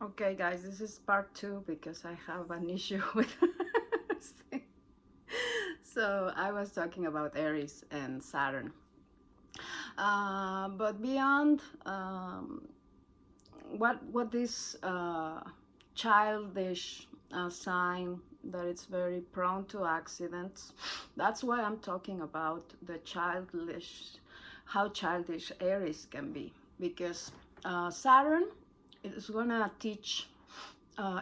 Okay, guys, this is part two because I have an issue with this thing. So I was talking about Aries and Saturn. But beyond what this childish sign that it's very prone to accidents, that's why I'm talking about the childish, how childish Aries can be. Because Saturn is gonna teach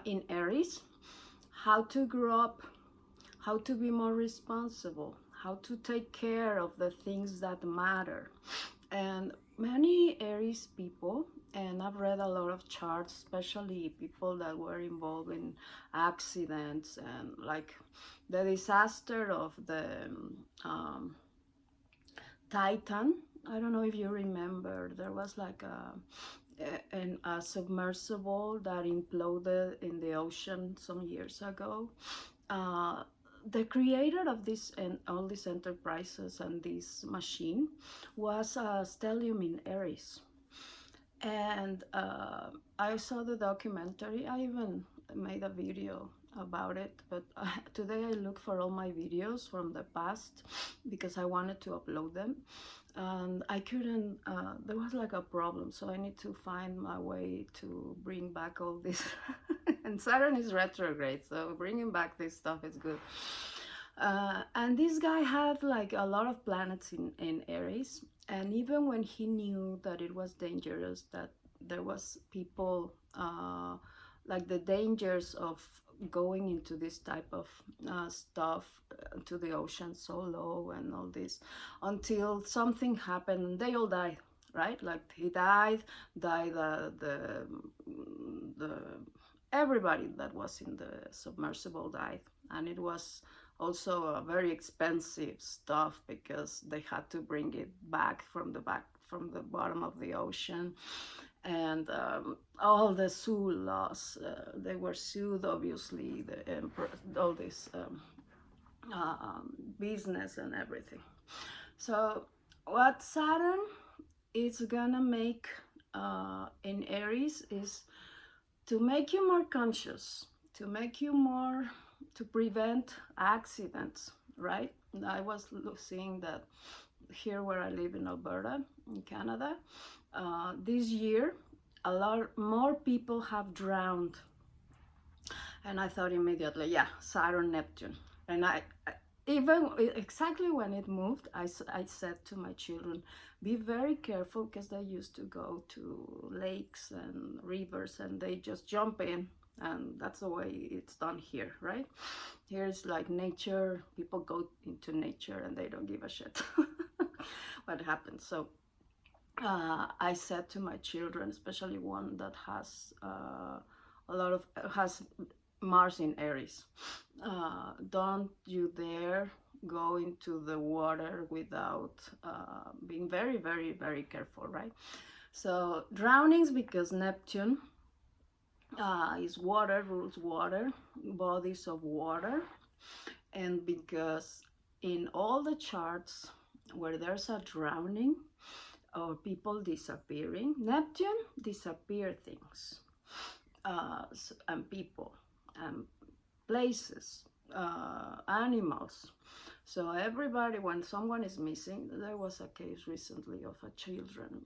in Aries how to grow up, how to be more responsible, how to take care of the things that matter. And many Aries people, and I've read a lot of charts, especially people that were involved in accidents and like the disaster of the um, Titan. I don't know if you remember, there was like a submersible that imploded in the ocean some years ago. Uh, the creator of this and all these enterprises and this machine was Stellium in Aries. And I saw the documentary. I even made a video about it, but today I looked for all my videos from the past because I wanted to upload them, and I couldn't. There was like a problem, so I need to find my way to bring back all this. And Saturn is retrograde, so bringing back this stuff is good. And this guy had like a lot of planets in Aries, and even when he knew that it was dangerous, that there was people like the dangers of going into this type of stuff to the ocean so low and all this, until something happened, they all died, right? Like he died the everybody that was in the submersible died, and it was also a very expensive stuff because they had to bring it back from the bottom of the ocean. And all the sue laws, they were sued, obviously, the emperor, all this business and everything. So what Saturn is gonna make in Aries is to make you more conscious, to make you more, to prevent accidents, right? I was seeing that here where I live in Alberta, in Canada, this year, a lot more people have drowned. And I thought immediately, yeah, Saturn, Neptune. And even exactly when it moved, I said to my children, be very careful, because they used to go to lakes and rivers and they just jump in, and that's the way it's done here, right? Here's like nature, people go into nature and they don't give a shit what happens. So I said to my children, especially one that has has Mars in Aries, don't you dare go into the water without being very, very, very careful, right? So drownings, because Neptune is water, rules water, bodies of water, and because in all the charts where there's a drowning or people disappearing, Neptune disappear things, and people and places, animals. So everybody, when someone is missing, there was a case recently of a children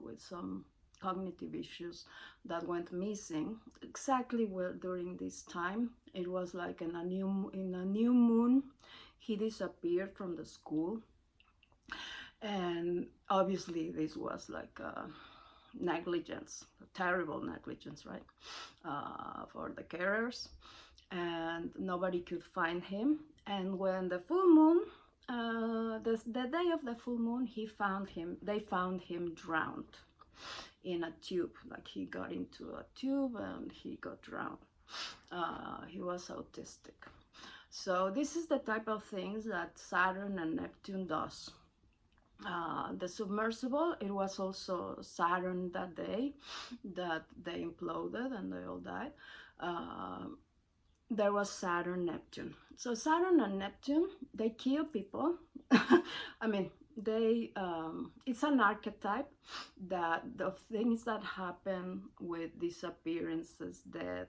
with some cognitive issues that went missing exactly well during this time. It was like in a new moon, he disappeared from the school, and obviously this was like negligence, terrible negligence, right, for the carers, and nobody could find him. And when the full moon, the day of the full moon, they found him drowned in a tube, like he got into a tube and he got drowned. He was autistic. So this is the type of things that Saturn and Neptune does. The submersible, it was also Saturn that day that they imploded and they all died. There was Saturn, Neptune. So Saturn and Neptune, they kill people. I mean, it's an archetype that the things that happen with disappearances, death,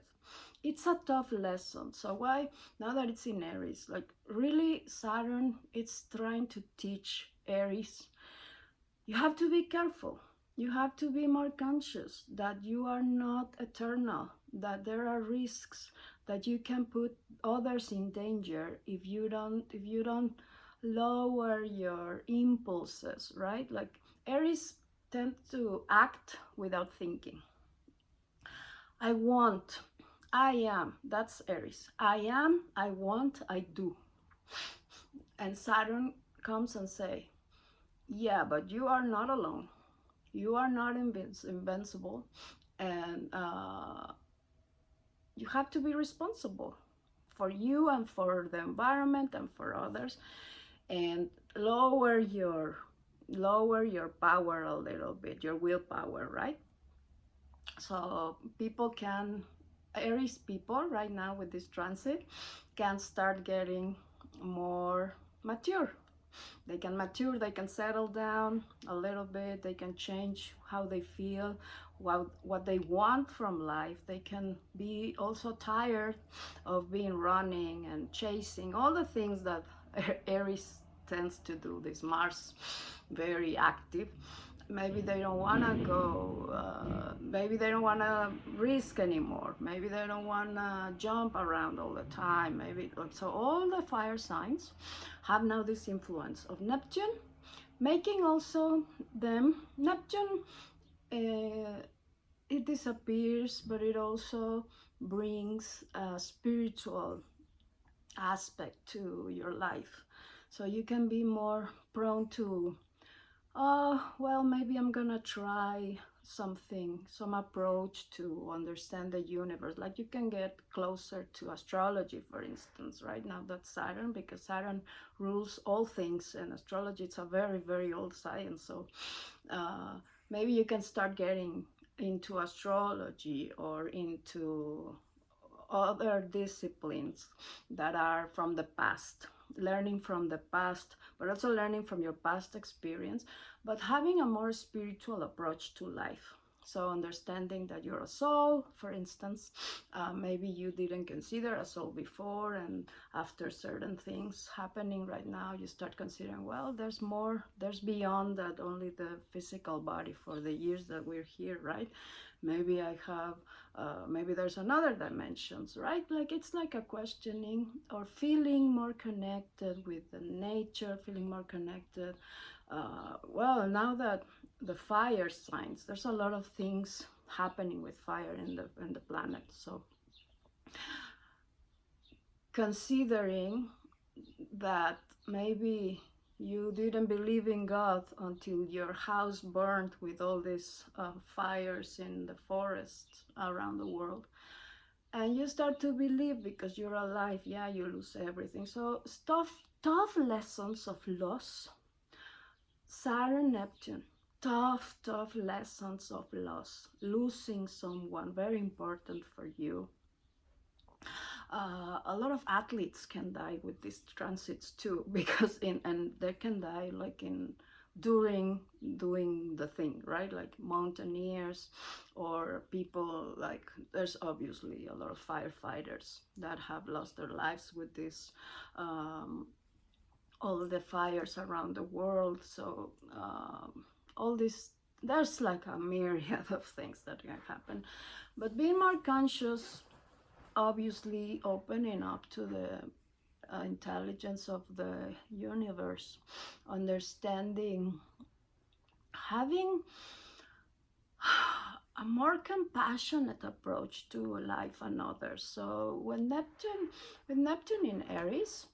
it's a tough lesson. So why, now that it's in Aries, like really Saturn, it's trying to teach Aries, you have to be careful. You have to be more conscious that you are not eternal, that there are risks, that you can put others in danger if you don't lower your impulses, right? Like Aries tend to act without thinking. I want, I am, that's Aries. I am, I want, I do. And Saturn comes and say, yeah, but you are not alone. You are not invincible, and you have to be responsible for you and for the environment and for others, and lower your power a little bit, your willpower, right? So people can, Aries people right now with this transit, can start getting more mature. They can mature, they can settle down a little bit, they can change how they feel, what they want from life. They can be also tired of being running and chasing all the things that Aries tends to do. This Mars, very active. Maybe they don't want to go, maybe they don't want to risk anymore, maybe they don't want to jump around all the time, maybe. So all the fire signs have now this influence of Neptune, making also them, Neptune, it disappears, but it also brings a spiritual aspect to your life. So you can be more prone to, oh, well, maybe I'm gonna try something, some approach to understand the universe. Like you can get closer to astrology, for instance, right now. That's Saturn, because Saturn rules all things, and astrology, it's a very, very old science. So maybe you can start getting into astrology or into other disciplines that are from the past, learning from the past, but also learning from your past experience, but having a more spiritual approach to life. So understanding that you're a soul, for instance, maybe you didn't consider a soul before, and after certain things happening right now, you start considering, well, there's more, there's beyond that, only the physical body for the years that we're here, right? Maybe I have, maybe there's another dimensions, right? Like it's like a questioning or feeling more connected with the nature, feeling more connected. Well, now that the fire signs, there's a lot of things happening with fire in the planet. So considering that maybe you didn't believe in God until your house burned with all these fires in the forests around the world, and you start to believe because you're alive. Yeah, you lose everything. So tough lessons of loss. Saturn, Neptune, tough lessons of loss, losing someone very important for you. A lot of athletes can die with these transits too, because and they can die like in during doing the thing, right? Like mountaineers, or people, like there's obviously a lot of firefighters that have lost their lives with this, all the fires around the world. So all this, there's like a myriad of things that can happen, but being more conscious, obviously opening up to the intelligence of the universe, understanding, having a more compassionate approach to life and others. So with Neptune in Aries,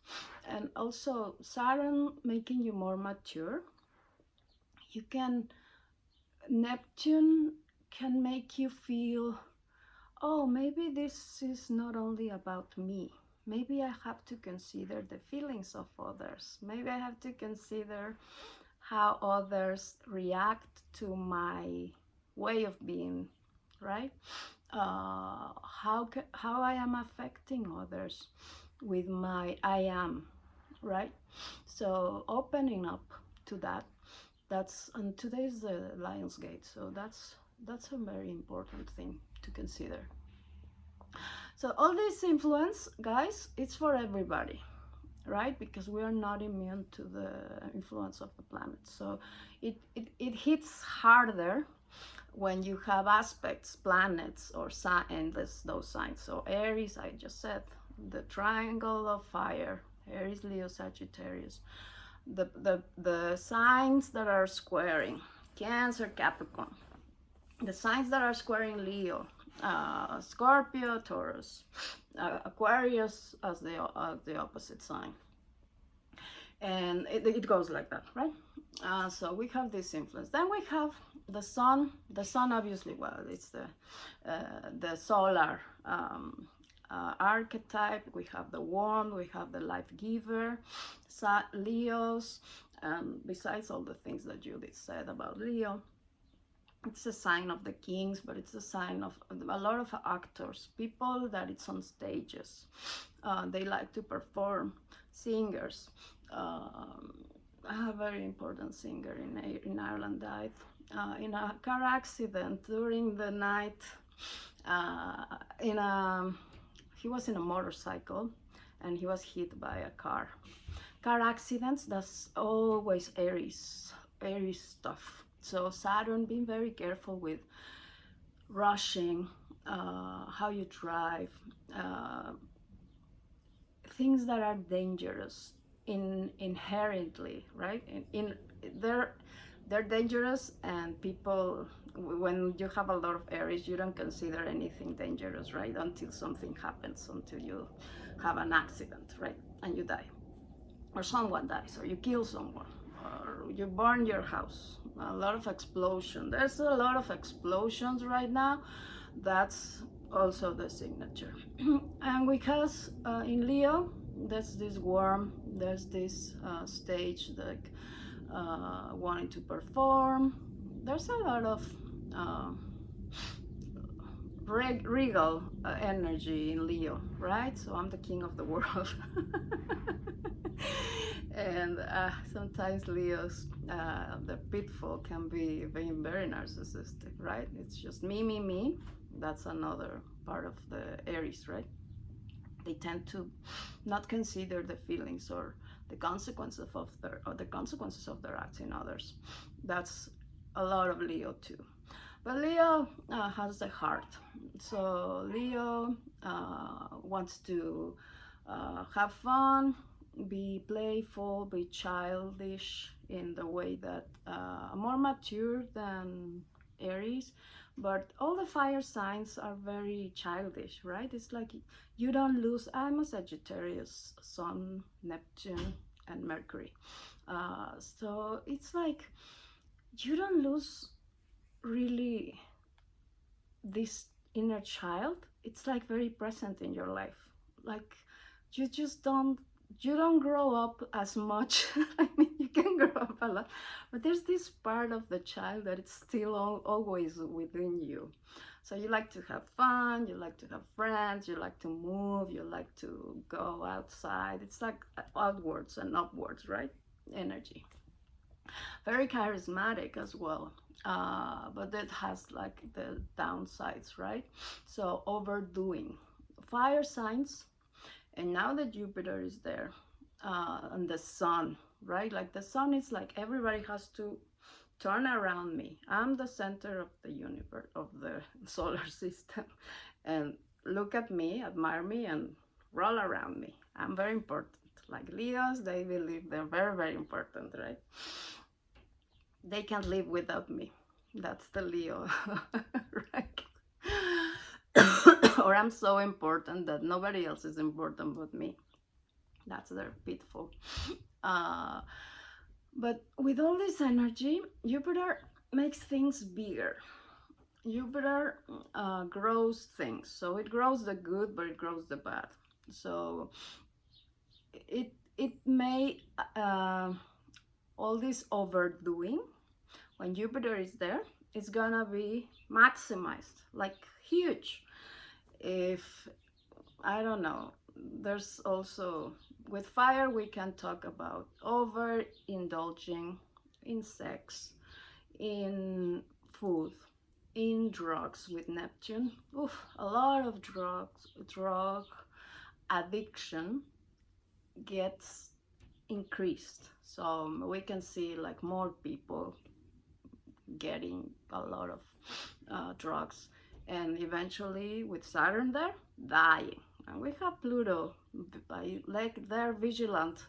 and also Saturn making you more mature, Neptune can make you feel, oh, maybe this is not only about me. Maybe I have to consider the feelings of others. Maybe I have to consider how others react to my way of being, right? How I am affecting others with my I am, right? So opening up to that. And today is the Lion's Gate, so that's a very important thing to consider. So all this influence, guys, it's for everybody, right? Because we are not immune to the influence of the planet. So it hits harder when you have aspects, planets, or those signs. So Aries, I just said, the triangle of fire, Aries, Leo, Sagittarius. The signs that are squaring, Cancer, Capricorn. The signs that are squaring Leo, Scorpio, Taurus, Aquarius as the opposite sign. And it goes like that, right? So we have this influence. Then we have the sun. The sun, obviously, well, it's the solar archetype. We have the worm, we have the life giver, Leos, besides all the things that Judith said about Leo. It's a sign of the kings, but it's a sign of a lot of actors, people that it's on stages. They like to perform, singers. A very important singer in Ireland died in a car accident during the night. He was in a motorcycle and he was hit by a car. Car accidents, that's always Aries stuff. So Saturn, being very careful with rushing, how you drive, things that are dangerous inherently, right? They're dangerous, and people, when you have a lot of Aries, you don't consider anything dangerous, right? Until something happens, until you have an accident, right? And you die, or someone dies, or you kill someone, or you burn your house. A lot of explosion. There's a lot of explosions right now. That's also the signature. And because in Leo, there's this worm, there's this stage, like wanting to perform. There's a lot of regal energy in Leo, right? So I'm the king of the world. And sometimes Leos, the pitfall can be being very narcissistic, right? It's just me. That's another part of the Aries, right? They tend to not consider the feelings or the consequences of their acts in others. That's a lot of Leo too. But Leo has the heart. So Leo wants to have fun, be playful, be childish in the way that more mature than Aries. But all the fire signs are very childish, right? It's like you don't lose. I'm a Sagittarius, Sun, Neptune, and Mercury. So it's like you don't lose really this inner child. It's like very present in your life. Like you don't grow up as much. I mean, you can grow up a lot, but there's this part of the child that it's still always within you. So you like to have fun, you like to have friends, you like to move, you like to go outside. It's like outwards and upwards, right? Energy. Very charismatic as well, but that has like the downsides, right? So overdoing. Fire signs. And now that Jupiter is there, and the sun, right? Like the sun is like everybody has to turn around me. I'm the center of the universe, of the solar system. And look at me, admire me, and roll around me. I'm very important. Like Leos, they believe they're very, very important, right? They can't live without me. That's the Leo, right? Or I'm so important that nobody else is important but me. That's their pitfall. But with all this energy, Jupiter makes things bigger. Jupiter grows things. So it grows the good, but it grows the bad. So it may, all this overdoing, when Jupiter is there, it's gonna be maximized, like huge. If, I don't know, there's also, with fire, we can talk about overindulging in sex, in food, in drugs with Neptune. Oof, a lot of drug addiction gets increased. So we can see like more people getting a lot of drugs, and eventually with Saturn there, dying. And we have Pluto, like they're vigilant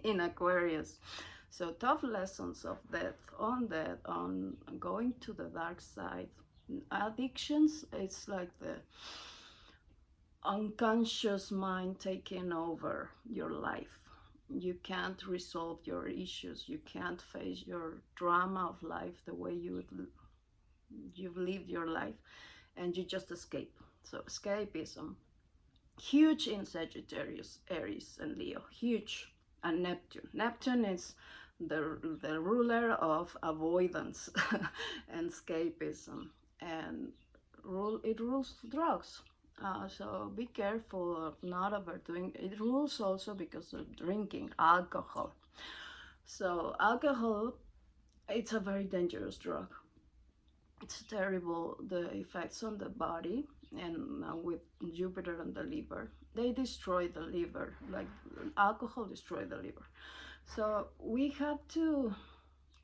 in Aquarius. So tough lessons of death, on going to the dark side. Addictions, it's like the unconscious mind taking over your life. You can't resolve your issues. You can't face your drama of life the way you've lived your life, and you just escape. So escapism, huge in Sagittarius, Aries, and Leo, huge. And Neptune is the ruler of avoidance and escapism, and it rules drugs. So be careful of not overdoing. It rules also because of drinking alcohol. So alcohol, it's a very dangerous drug. It's terrible, the effects on the body, and with Jupiter and the liver, they destroy the liver, like alcohol destroy the liver. So we have to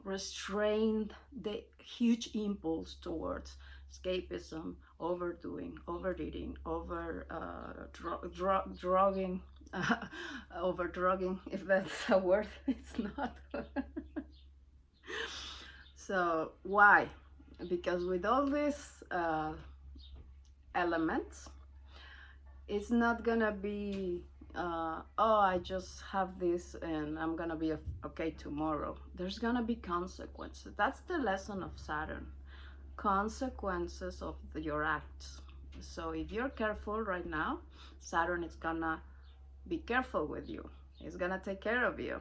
restrain the huge impulse towards escapism, overdoing, overeating, drugging, over drugging, if that's a word. It's not. So why? Because with all these elements, it's not gonna be oh, I just have this and I'm gonna be okay tomorrow. There's gonna be consequences. That's the lesson of Saturn, consequences of your acts. So if you're careful right now, Saturn is gonna be careful with you. It's gonna take care of you.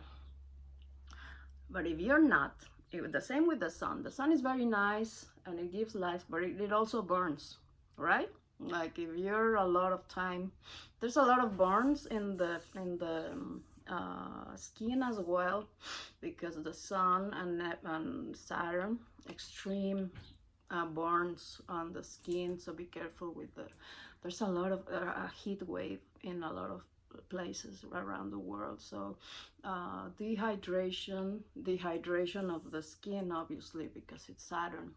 But if you're not, the same with the sun. The sun is very nice and it gives life, but it also burns, right? Like if you're a lot of time, there's a lot of burns in the skin as well, because the sun and Saturn, extreme burns on the skin. So be careful with there's a lot of heat wave in a lot of places around the world. So dehydration of the skin, obviously, because it's Saturn.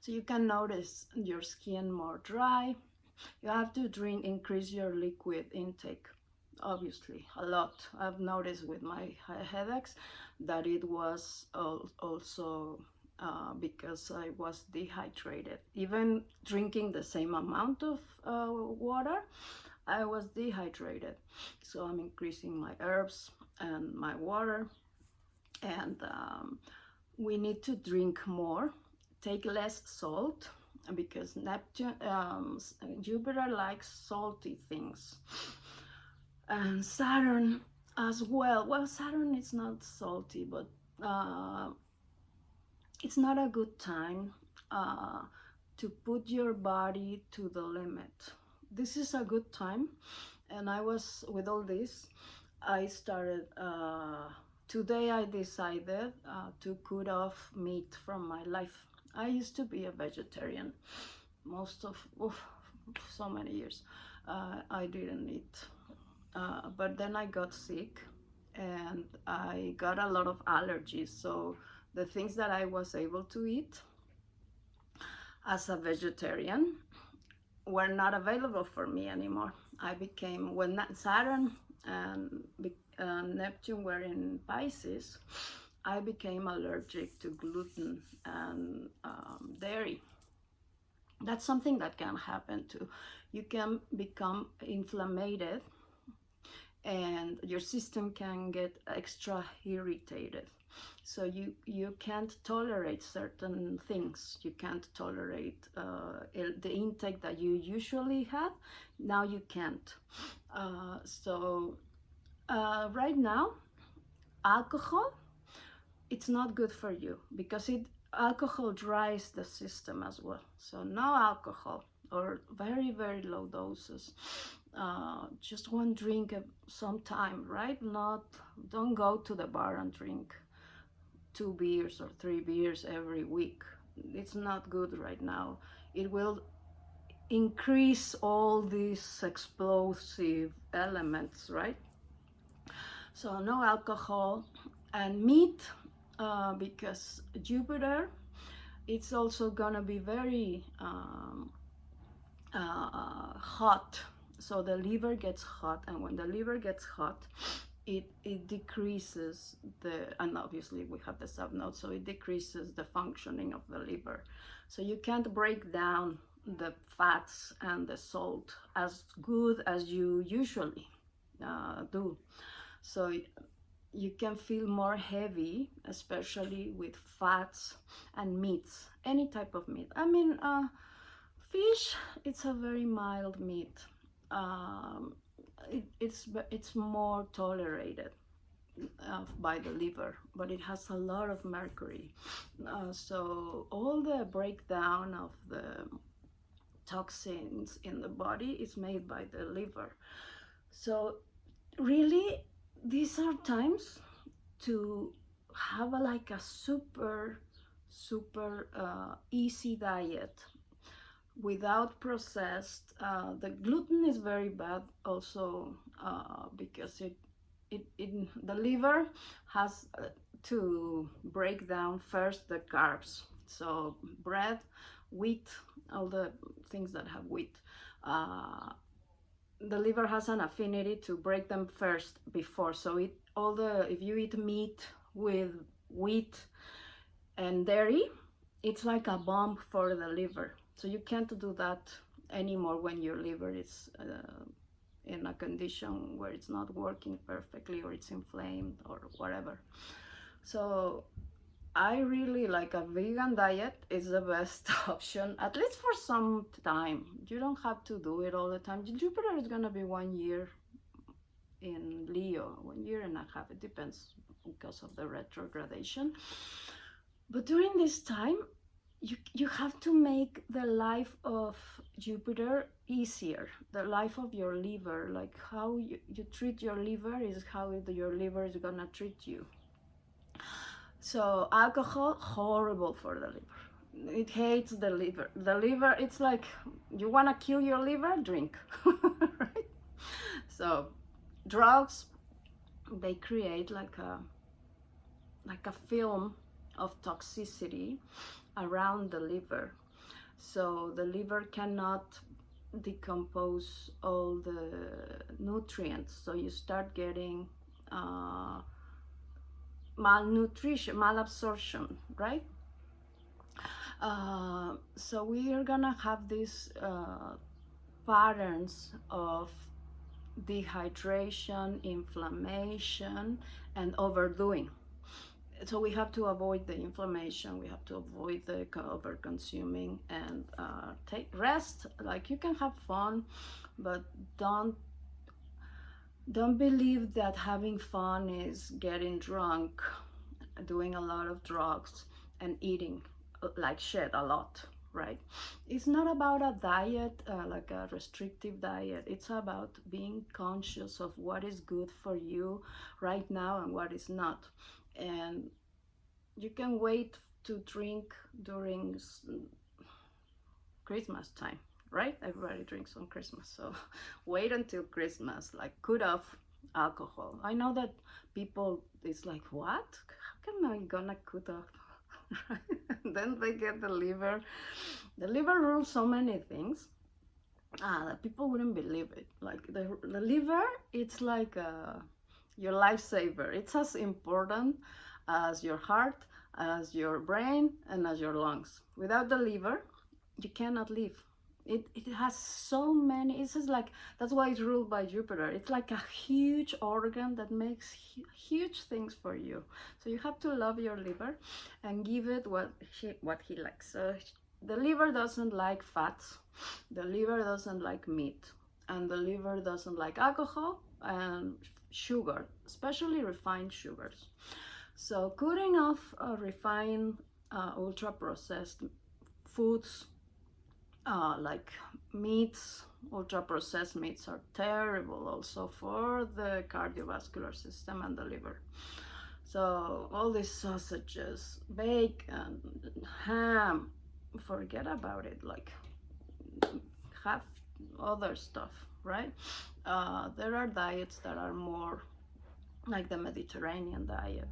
So you can notice your skin more dry. You have to increase your liquid intake, obviously, a lot. I've noticed with my headaches that it was also because I was dehydrated. Even drinking the same amount of water, I was dehydrated. So I'm increasing my herbs and my water, and we need to drink more, take less salt, because Jupiter likes salty things, and Saturn as well. Well, Saturn is not salty, but it's not a good time to put your body to the limit. This is a good time, and I was, with all this, I started today I decided to cut off meat from my life. I used to be a vegetarian most of so many years. I didn't eat, but then I got sick and I got a lot of allergies. So the things that I was able to eat as a vegetarian were not available for me anymore. I became, when Saturn and Neptune were in Pisces, I became allergic to gluten and dairy. That's something that can happen too. You can become inflamed and your system can get extra irritated. So you can't tolerate certain things. You can't tolerate the intake that you usually have. Now you can't. Right now, alcohol, it's not good for you, because alcohol dries the system as well. So no alcohol, or very, very low doses. Just one drink sometime, right? Don't go to the bar and drink 2 beers or 3 beers every week. It's not good right now. It will increase all these explosive elements, right? So no alcohol and meat, because Jupiter, it's also gonna be very hot. So the liver gets hot, and when the liver gets hot, it decreases and obviously we have the subnodes, so it decreases the functioning of the liver. So you can't break down the fats and the salt as good as you usually do. So you can feel more heavy, especially with fats and meats, any type of meat. I mean, fish, it's a very mild meat. It's more tolerated by the liver, but it has a lot of mercury. So all the breakdown of the toxins in the body is made by the liver. So really, these are times to have like a super easy diet without processed. The gluten is very bad also, because the liver has to break down first the carbs. So bread, wheat, all the things that have wheat, the liver has an affinity to break them first before. So if you eat meat with wheat and dairy, it's like a bomb for the liver. So you can't do that anymore when your liver is in a condition where it's not working perfectly, or it's inflamed or whatever. So I really like a vegan diet is the best option, at least for some time. You don't have to do it all the time. Jupiter is gonna be 1 year in Leo, 1 year and a half. It depends because of the retrogradation. But during this time, you have to make the life of Jupiter easier. The life of your liver, like how you treat your liver is how your liver is gonna treat you. So alcohol, horrible for the liver. It hates the liver. The liver, it's like, you wanna kill your liver? Drink, right? So drugs, they create like a film of toxicity around the liver. So the liver cannot decompose all the nutrients. So you start getting malnutrition, malabsorption, right? So we are gonna have these patterns of dehydration, inflammation, and overdoing. So we have to avoid the inflammation, we have to avoid the over consuming, and take rest. Like, you can have fun, but don't believe that having fun is getting drunk, doing a lot of drugs, and eating like shit a lot, right? It's not about a diet, like a restrictive diet. It's about being conscious of what is good for you right now and what is not. And you can wait to drink during Christmas time, right? Everybody drinks on Christmas, so wait until Christmas, like cut off alcohol. I know that people, it's like, what? How am I gonna cut off? Then they get the liver. The liver rules so many things that people wouldn't believe it. Like the liver, it's like your lifesaver. It's as important as your heart, as your brain, and as your lungs. Without the liver, you cannot live. It has so many, it's just like, that's why it's ruled by Jupiter. It's like a huge organ that makes huge things for you. So you have to love your liver and give it what he likes. So the liver doesn't like fats, the liver doesn't like meat, and the liver doesn't like alcohol and sugar, especially refined sugars. So cutting off refined, ultra-processed foods, like meats, ultra-processed meats are terrible also for the cardiovascular system and the liver. So all these sausages, bacon, ham, forget about it. Like, have other stuff, right? There are diets that are more like the Mediterranean diet.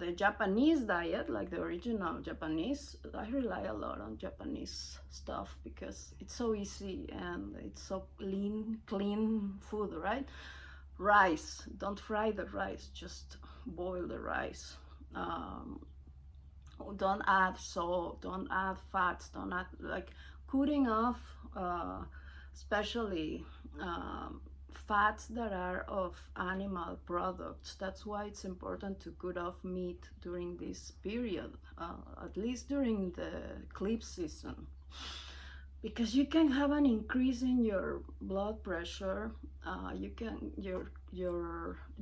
The Japanese diet, like the original Japanese, I rely a lot on Japanese stuff because it's so easy and it's so clean food, right? Rice, don't fry the rice, just boil the rice. Um, don't add salt, don't add fats, don't add, like, cutting off, especially fats that are of animal products. That's why it's important to cut off meat during this period, at least during the eclipse season, because you can have an increase in your blood pressure. You can your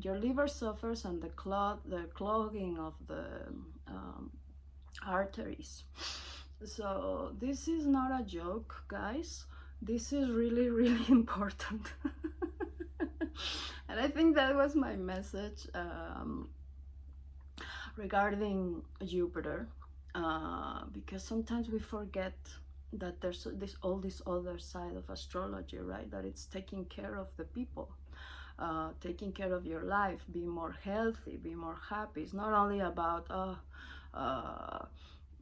liver suffers, and the clogging of the um, arteries. So this is not a joke, guys. This is really, really important. And I think that was my message regarding Jupiter, because sometimes we forget that there's this other side of astrology, right? That it's taking care of the people, taking care of your life, be more healthy, be more happy. It's not only about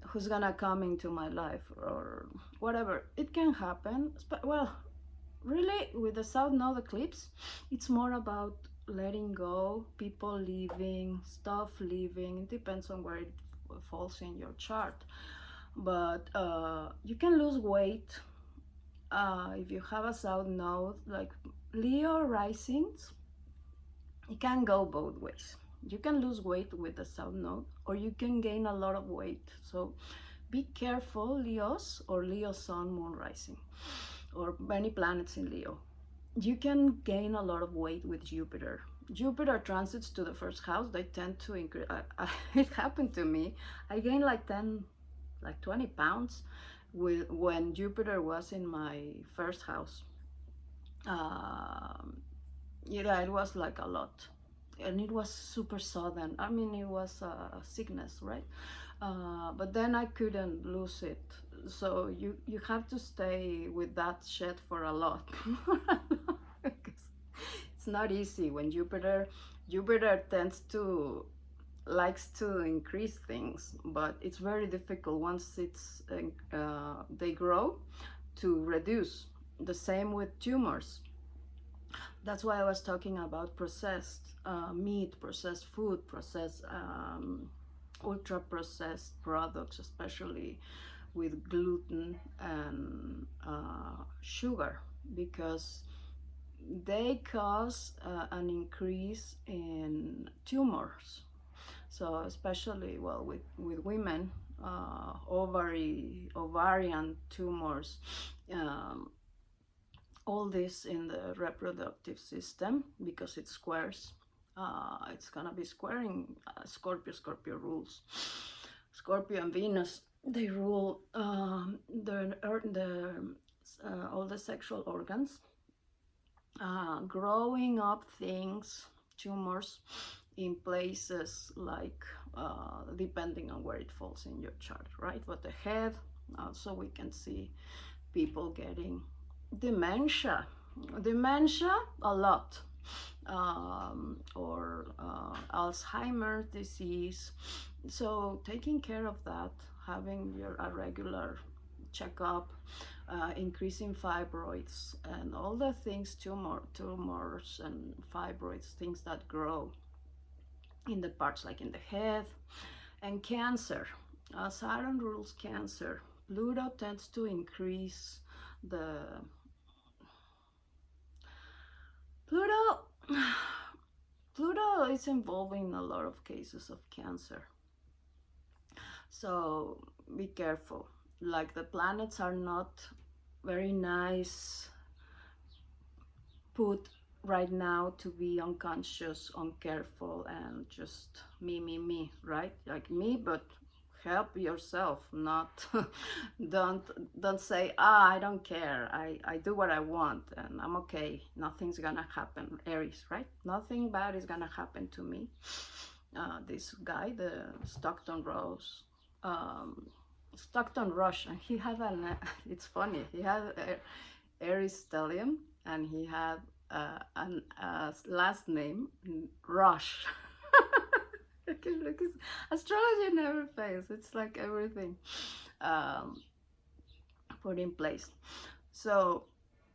who's gonna come into my life or whatever. It can happen, but well, really, with the South Node eclipse, it's more about letting go, people leaving, stuff leaving. It depends on where it falls in your chart. But you can lose weight if you have a South Node, like Leo risings. It can go both ways. You can lose weight with the South Node, or you can gain a lot of weight. So be careful, Leos or Leo Sun, Moon rising, or many planets in Leo. You can gain a lot of weight with Jupiter. Jupiter transits to the first house, they tend to increase. It happened to me. I gained like 20 pounds when Jupiter was in my first house. Yeah, it was like a lot. And it was super sudden. I mean, it was a sickness, right? But then I couldn't lose it. So you have to stay with that shit for a lot. Because it's not easy when Jupiter tends to likes to increase things, but it's very difficult once they grow to reduce. The same with tumors. That's why I was talking about processed meat, processed food, processed ultra processed products, especially with gluten and sugar, because they cause an increase in tumors. So especially, well, with women, ovarian tumors, um, all this in the reproductive system, because it squares. It's gonna be squaring Scorpio rules. Scorpio and Venus, they rule all the sexual organs, growing up things, tumors in places like, depending on where it falls in your chart, right? But the head, so we can see people getting dementia a lot, or Alzheimer's disease. So taking care of that, having a regular checkup, increasing fibroids and all the things, tumors and fibroids, things that grow in the parts like in the head. And cancer, Saturn rules cancer. Pluto tends to increase the Pluto is involved in a lot of cases of cancer. So be careful. Like, the planets are not very nice put right now to be unconscious, uncareful, and just me, right? Like me, but help yourself, not don't say, I don't care, I do what I want and I'm okay, nothing's gonna happen. Aries, right? Nothing bad is gonna happen to me. this guy, the Stockton Rose, um, Stockton Rush, and he had it's funny, he had a Aries stellium, and he had an last name Rush. Look, it's astrology in every face. It's like everything um, put in place. So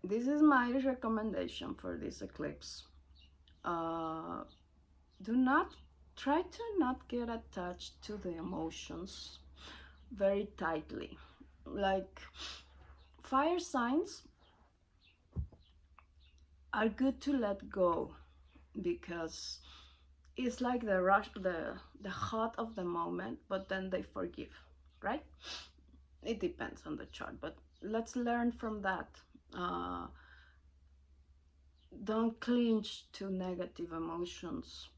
this is my recommendation for this eclipse. Uh, do not try to not get attached to the emotions very tightly. Like fire signs are good to let go because it's like the rush, the hot of the moment, but then they forgive, right? It depends on the chart, but let's learn from that. uh, don't clinch to negative emotions.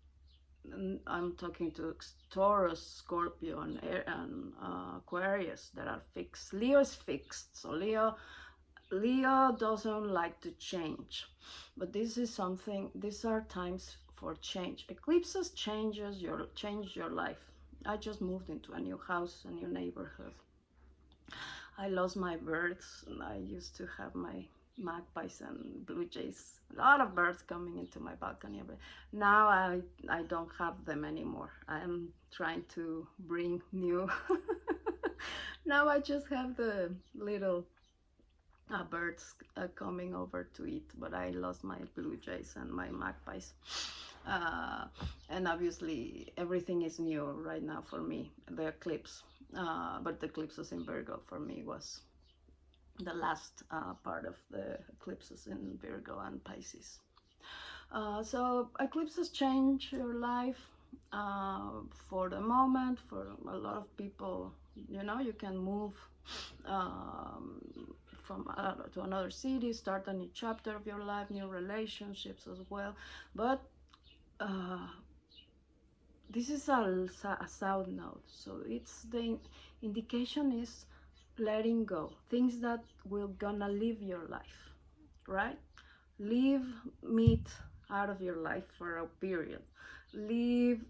And I'm talking to Taurus, Scorpio, and Aquarius that are fixed. Leo is fixed, so Leo doesn't like to change, but this is something. These are times for change. Eclipses change your life. I just moved into a new house, a new neighborhood. I lost my birds, and I used to have my magpies and blue jays. A lot of birds coming into my balcony. But now I don't have them anymore. I am trying to bring new. Now I just have the little birds coming over to eat. But I lost my blue jays and my magpies. And obviously everything is new right now for me. The eclipse, but the eclipses in Virgo for me was the last part of the eclipses in Virgo and Pisces. So eclipses change your life for the moment. For a lot of people, you can move from to another city, start a new chapter of your life, new relationships as well. But this is a south node, so it's the indication is letting go things that will gonna leave your life, right? Leave meat out of your life for a period. Leave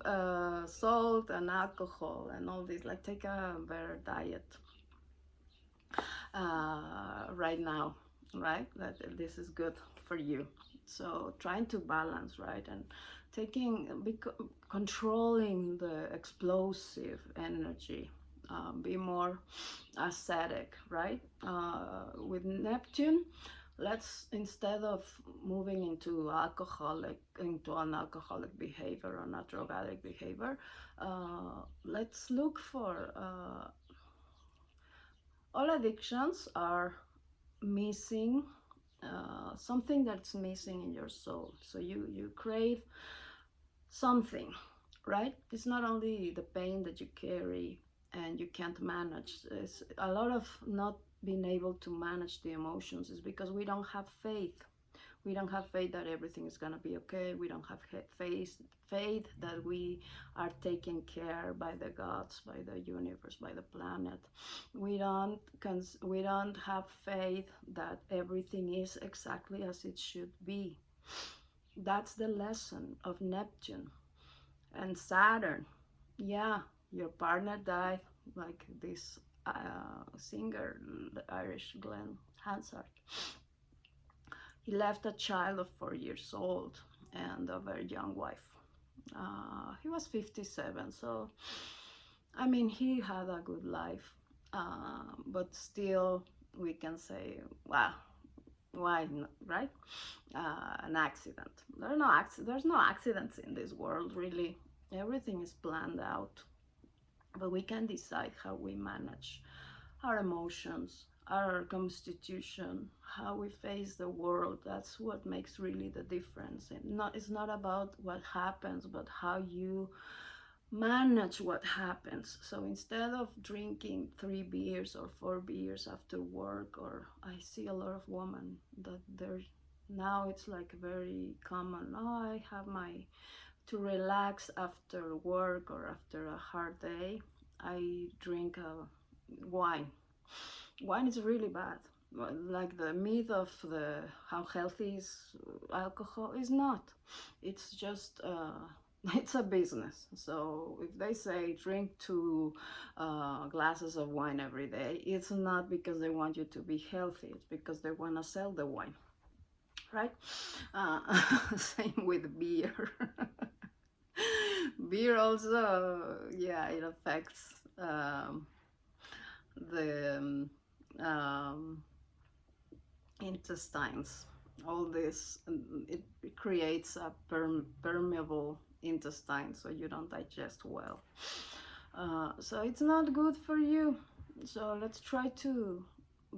salt and alcohol and all this. Like, take a better diet right now, right? That this is good for you. So trying to balance, right? And controlling the explosive energy. Be more ascetic, right? With Neptune, let's, instead of moving into an alcoholic behavior or a drug addict behavior, let's look for all addictions are missing something that's missing in your soul. So you crave something, right? It's not only the pain that you carry and you can't manage. It's a lot of not being able to manage the emotions is because we don't have faith. We don't have faith that everything is gonna be okay. We don't have faith that we are taken care by the gods, by the universe, by the planet. We don't have faith that everything is exactly as it should be. That's the lesson of Neptune. And Saturn, yeah, your partner died, like this singer, the Irish Glenn Hansard. He left a child of 4 years old and a very young wife. He was 57, so I mean, he had a good life, but still we can say, wow, why not, right? An accident. There's no accidents in this world, really. Everything is planned out, but we can decide how we manage our emotions, our constitution, how we face the world. That's what makes really the difference. It's not about what happens, but how you manage what happens. So instead of drinking 3 beers or 4 beers after work, or I see a lot of women that now it's like very common, I have to relax after work or after a hard day, I drink wine. Wine is really bad. Like the myth of how healthy is alcohol is not. It's just It's a business. So if they say drink 2 glasses of wine every day, it's not because they want you to be healthy. It's because they want to sell the wine, right? Uh, Same with beer. Beer also, yeah, it affects the intestines. All this, it creates a permeable intestine, so you don't digest well. So it's not good for you. So let's try to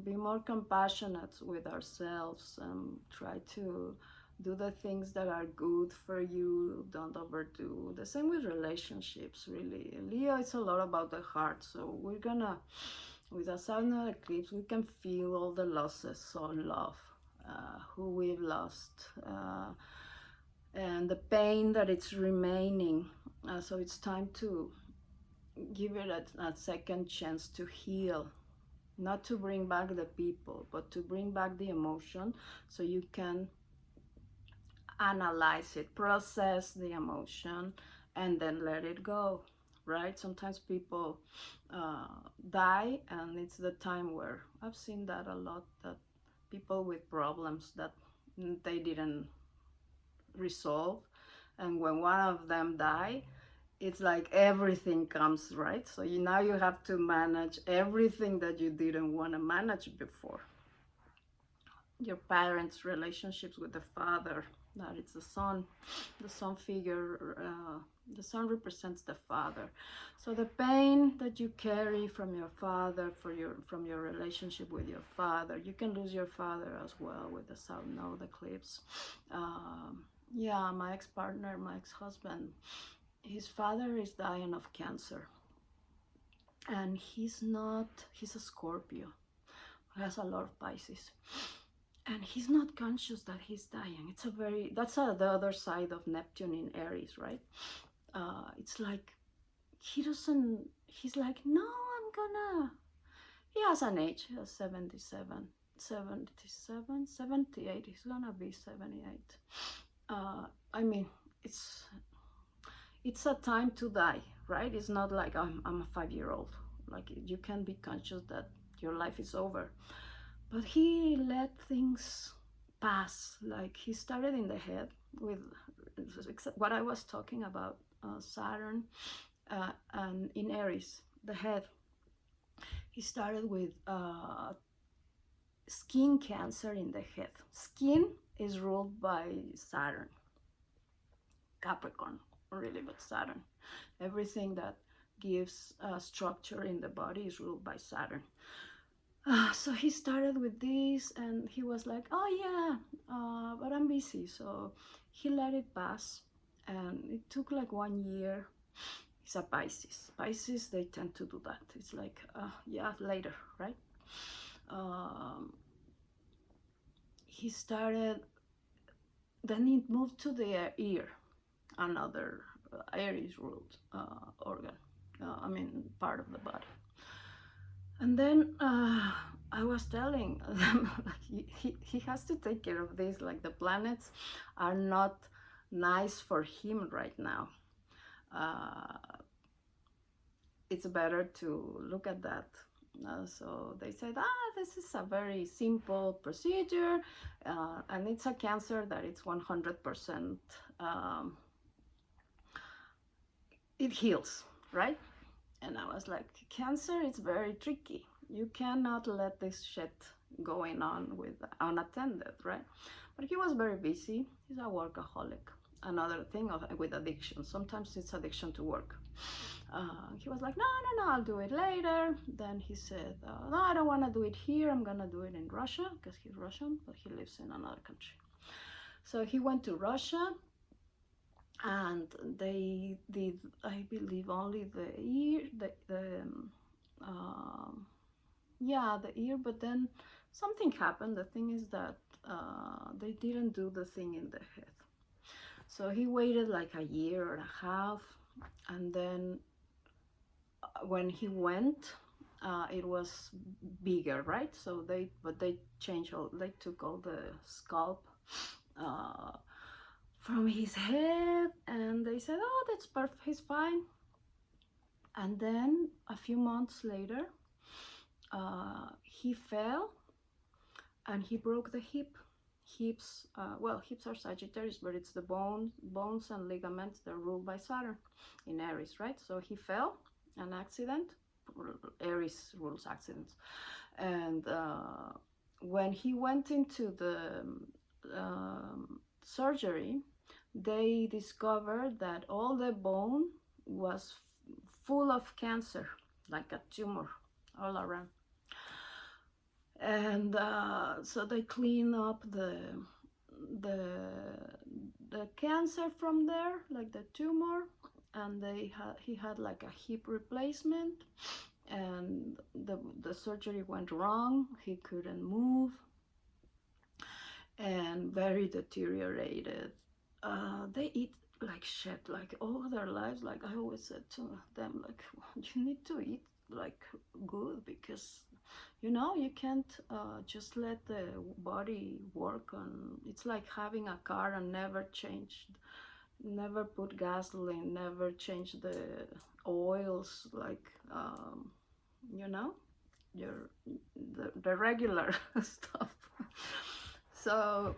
be more compassionate with ourselves and try to do the things that are good for you. Don't overdo. The same with relationships, really. Leo, it's a lot about the heart. So we're gonna, with a Southern eclipse, we can feel all the losses on love, who we've lost, and the pain that it's remaining. So it's time to give it a second chance to heal, not to bring back the people, but to bring back the emotion so you can analyze it, process the emotion, and then let it go, right? Sometimes people die, and it's the time where I've seen that a lot, that people with problems that they didn't resolve, and when one of them die, it's like everything comes, right? So now you have to manage everything that you didn't want to manage before. Your parents' relationships with the father, that it's the son figure. The son represents the father. So the pain that you carry from your father, from your relationship with your father, you can lose your father as well with the South Node eclipse. Yeah, my ex-partner, my ex-husband, his father is dying of cancer, and he's a Scorpio, he has a lot of Pisces, and he's not conscious that he's dying. That's the other side of Neptune in Aries, right? It's like he's like, no, he has an age, he has 77, 78, he's gonna be 78. I mean, it's a time to die, right? It's not like I'm a 5-year-old. Like, you can be conscious that your life is over. But he let things pass. Like, he started in the head with what I was talking about, Saturn, and in Aries, the head. He started with skin cancer in the head. Skin is ruled by Saturn, Capricorn, really, but Saturn. Everything that gives structure in the body is ruled by Saturn. So he started with this, and he was like, oh yeah, but I'm busy. So he let it pass, and it took like 1 year. He's a Pisces. Pisces, they tend to do that. It's like, yeah, later, right? He started, then it moved to the ear, another Aries ruled organ, part of the body. And then I was telling them, he has to take care of this. Like, the planets are not nice for him right now. It's better to look at that. So they said, this is a very simple procedure, and it's a cancer that it's 100%, it heals, right? And I was like, cancer is very tricky. You cannot let this shit going on with unattended, right? But he was very busy. He's a workaholic. Another thing with addiction. Sometimes it's addiction to work. He was like, no, I'll do it later. Then he said, no, I don't want to do it here. I'm going to do it in Russia, because he's Russian, but he lives in another country. So he went to Russia, and they did, I believe, only the ear, the ear, but then something happened. The thing is that they didn't do the thing in the head. So he waited like a year and a half, and then when he went, it was bigger, right? So they changed they took all the scalp from his head, and they said, oh, that's perfect, he's fine. And then a few months later, he fell and he broke the hip. Hips, well, hips are Sagittarius, but it's the bones and ligaments that are ruled by Saturn in Aries, right? So he fell, an accident. Aries rules accidents. And when he went into the surgery, they discovered that all the bone was full of cancer, like a tumor all around. And so they clean up the cancer from there, like the tumor, and he had like a hip replacement, and the surgery went wrong. He couldn't move, and very deteriorated. They eat like shit, like all their lives. Like I always said to them, like you need to eat like good, because you know you can't just let the body work on. It's like having a car and never put gasoline, never change the oils, like you know, your the regular stuff. So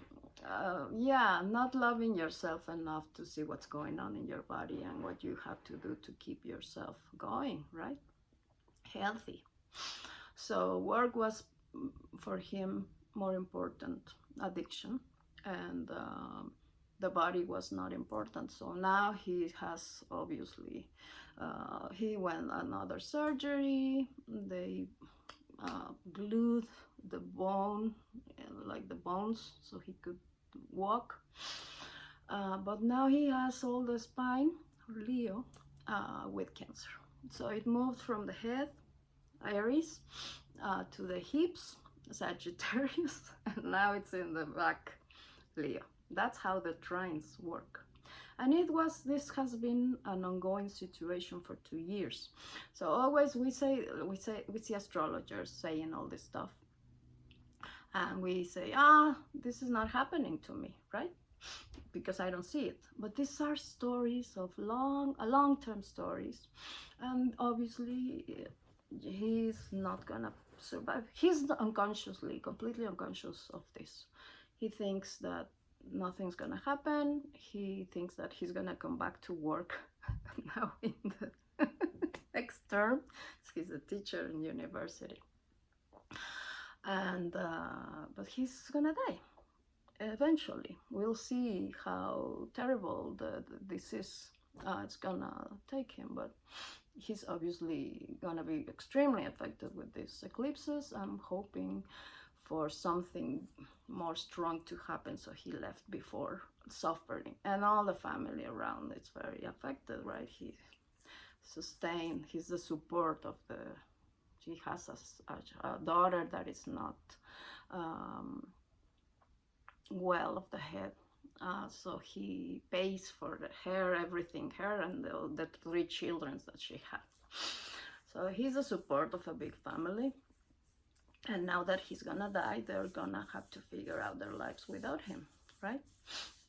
yeah, not loving yourself enough to see what's going on in your body and what you have to do to keep yourself going, right? Healthy. So work was for him more important, addiction, and the body was not important. So now he has, obviously, he went another surgery. They glued the bone, like the bones, so he could walk. But now he has all the spine, Leo, with cancer. So it moved from the head, Aries, to the hips, Sagittarius, and now it's in the back, Leo. That's how the trines work. And this has been an ongoing situation for 2 years. So always we see astrologers saying all this stuff, and we say, this is not happening to me, right? Because I don't see it. But these are stories of long-term stories, and obviously he's not gonna survive. He's completely unconscious of this. He thinks that nothing's gonna happen. He thinks that he's gonna come back to work now in the next term. He's a teacher in university, and but he's gonna die eventually. We'll see how terrible this is. It's gonna take him, but he's obviously gonna be extremely affected with these eclipses. I'm hoping for something more strong to happen, so he left before suffering, and all the family around it's very affected, right? He's the support of he has a daughter that is not well of the head, so he pays for everything, her and the 3 children that she had. So he's the support of a big family, and now that he's gonna die, they're gonna have to figure out their lives without him, right?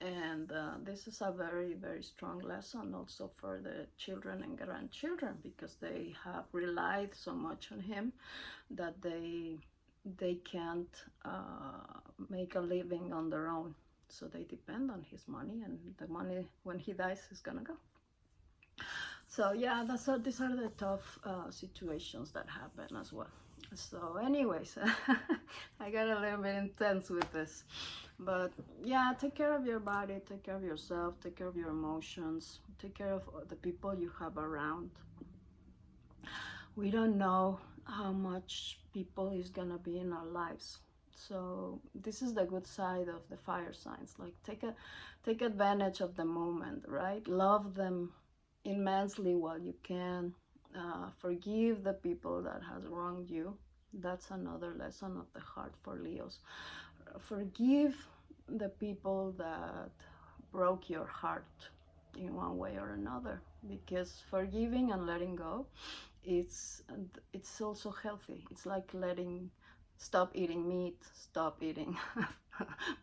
And this is a very, very strong lesson also for the children and grandchildren, because they have relied so much on him that they can't make a living on their own. So they depend on his money, and the money, when he dies, is gonna go. So yeah, these are the tough situations that happen as well. So anyways, I got a little bit intense with this, but yeah, take care of your body, take care of yourself, take care of your emotions, take care of the people you have around. We don't know how much people is gonna be in our lives. So this is the good side of the fire signs. Like take advantage of the moment, right? Love them immensely while you can. Forgive the people that has wronged you. That's another lesson of the heart for Leos. Forgive the people that broke your heart in one way or another, because forgiving and letting go, it's also healthy. It's like stop eating meat, stop eating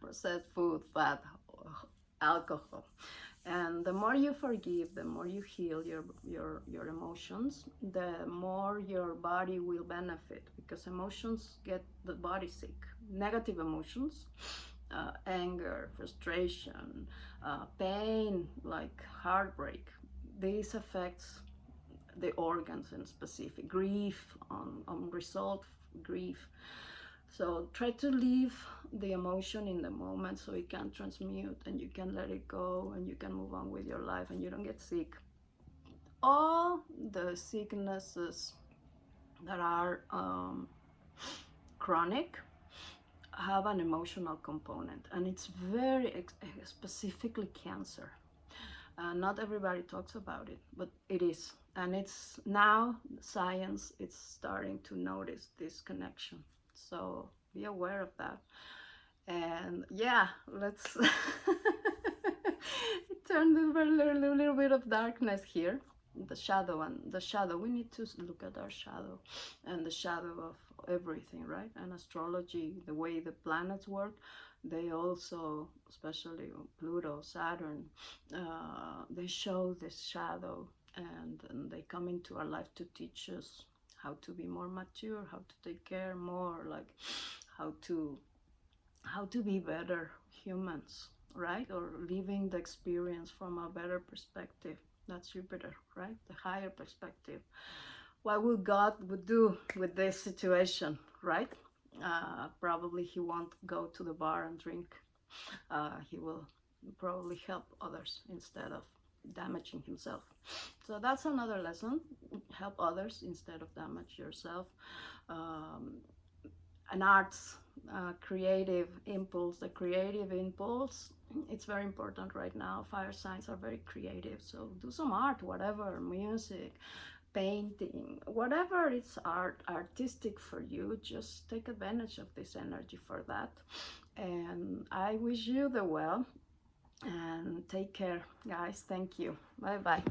processed food, fat, alcohol. And the more you forgive, the more you heal your emotions, the more your body will benefit, because emotions get the body sick. Negative emotions, anger, frustration, pain, like heartbreak, these affects the organs in specific. Grief, unresolved grief. So try to leave the emotion in the moment so it can transmute and you can let it go and you can move on with your life and you don't get sick. All the sicknesses that are chronic have an emotional component, and it's very specifically cancer. Not everybody talks about it, but it is. And it's now science is starting to notice this connection. So be aware of that. And yeah, let's turn a little bit of darkness here. The shadow, and the shadow, we need to look at our shadow and the shadow of everything, right? And astrology, the way the planets work, they also, especially Pluto, Saturn, they show this shadow, and they come into our life to teach us how to be more mature, how to take care more, like how to be better humans, right? Or living the experience from a better perspective. That's Jupiter, right? The higher perspective. What will God would do with this situation, right? Probably he won't go to the bar and drink. He will probably help others instead of damaging himself. So that's another lesson. Help others instead of damage yourself. An arts creative impulse, the creative impulse, it's very important right now. Fire signs are very creative, so do some art, whatever, music, painting, whatever it's artistic for you. Just take advantage of this energy for that. And I wish you the well, and take care, guys. Thank you. Bye bye.